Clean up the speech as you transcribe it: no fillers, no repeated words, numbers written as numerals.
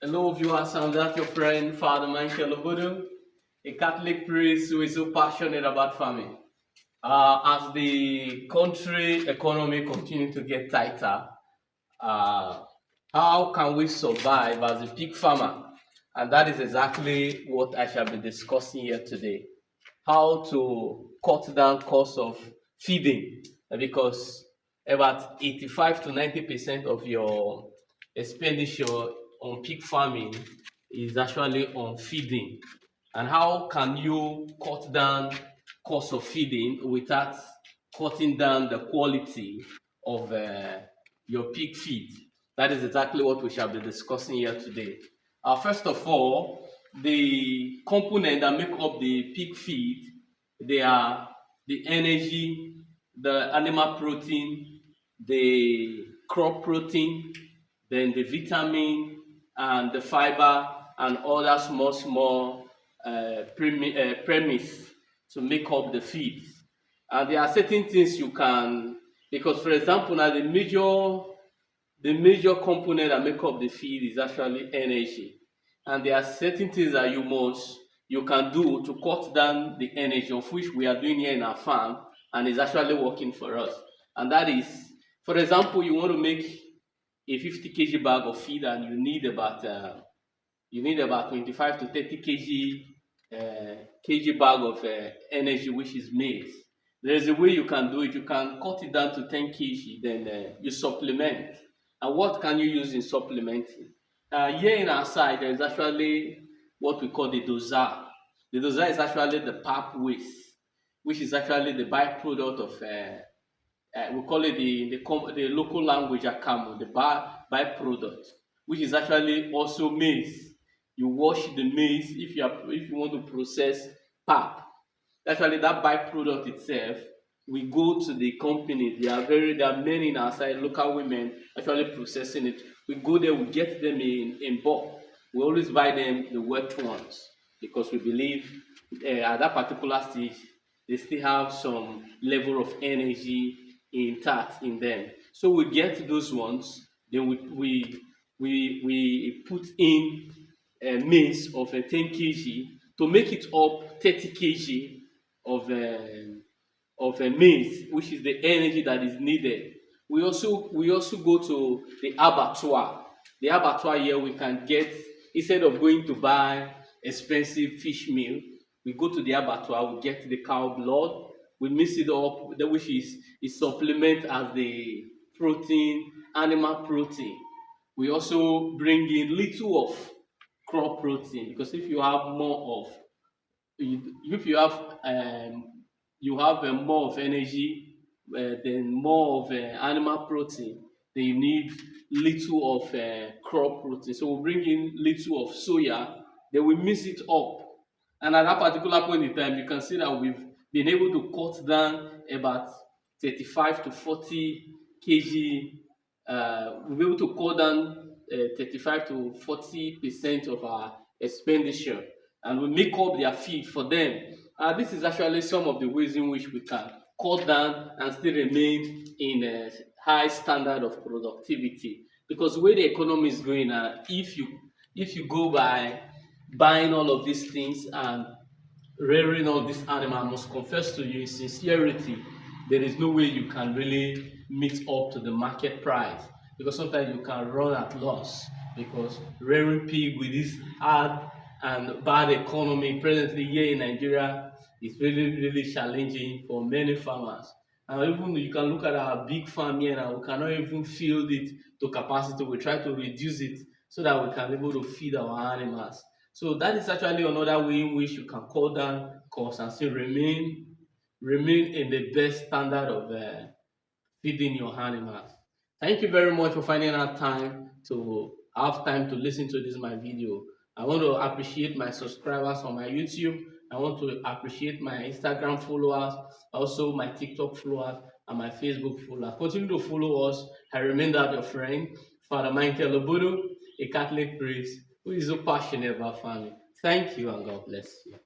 Hello, viewers. I'm that your friend, Father Michael Obodo, a Catholic priest who is so passionate about farming. As the country economy continues to get tighter, uh, how can we survive as a pig farmer? And that is exactly what I shall be discussing here today. How to cut down cost of feeding, because about 85 to 90% of your expenditure on pig farming is actually on feeding. And how can you cut down cost of feeding without cutting down the quality of your pig feed? That is exactly what we shall be discussing here today. First of all, the component that make up the pig feed, they are the energy, the animal protein, the crop protein, then the vitamin and the fiber and other small premise to make up the feed. And there are certain things you can, because for example now the major component that make up the feed is actually energy. And there are certain things that you can do to cut down the energy, of which we are doing here in our farm, and is actually working for us. And that is, for example, you want to make a 50 kg bag of feed, and you need about 25 to 30 kg bag of energy, which is maize. There is a way you can do it. You can cut it down to 10 kg, then you supplement. And what can you use in supplementing? Here in our side, there is actually what we call the dozer. The dozer is actually the pap waste, which is actually the byproduct of we call it the local language akamu, the byproduct, which is actually also maize. You wash the maize if you want to process pap. Actually, that byproduct itself, we go to the company. There are many in our side, local women actually processing it. We go there, we get them in bulk. We always buy them the wet ones because we believe at that particular stage they still have some level of energy intact in them. So we get those ones, then we put in a maize of 10 kg to make it up 30 kg of a maize, which is the energy that is needed. We also go to the abattoir. The abattoir here we can get, instead of going to buy expensive fish meal, we go to the abattoir, we get the cow blood, we mix it up, which is supplement as the protein, animal protein. We also bring in little of crop protein, because if you have more of, if you have more of energy, then more of animal protein, then you need little of crop protein. So we bring in little of soya, then we mix it up. And at that particular point in time, you can see that we've been able to cut down about 35 to 40 kg. We'll be able to cut down 35 to 40% of our expenditure, and we make up their feed for them. This is actually some of the ways in which we can cut down and still remain in a high standard of productivity. Because the way the economy is going now, if you go by buying all of these things and rearing all these animals, I must confess to you in sincerity, there is no way you can really meet up to the market price, because sometimes you can run at loss, because rearing pig with this hard and bad economy presently here in Nigeria is really challenging for many farmers. And even you can look at our big farm here now, we cannot even fill it to capacity. We try to reduce it so that we can be able to feed our animals. So that is actually another way in which you can cut down costs and still remain in the best standard of feeding your animals. Thank you very much for finding out time to listen to this my video. I want to appreciate my subscribers on my YouTube. I want to appreciate my Instagram followers, also my TikTok followers, and my Facebook followers. Continue to follow us. I remain that your friend, Father Michael Obodo, a Catholic priest who is so passionate about farming. Thank you, and God bless you.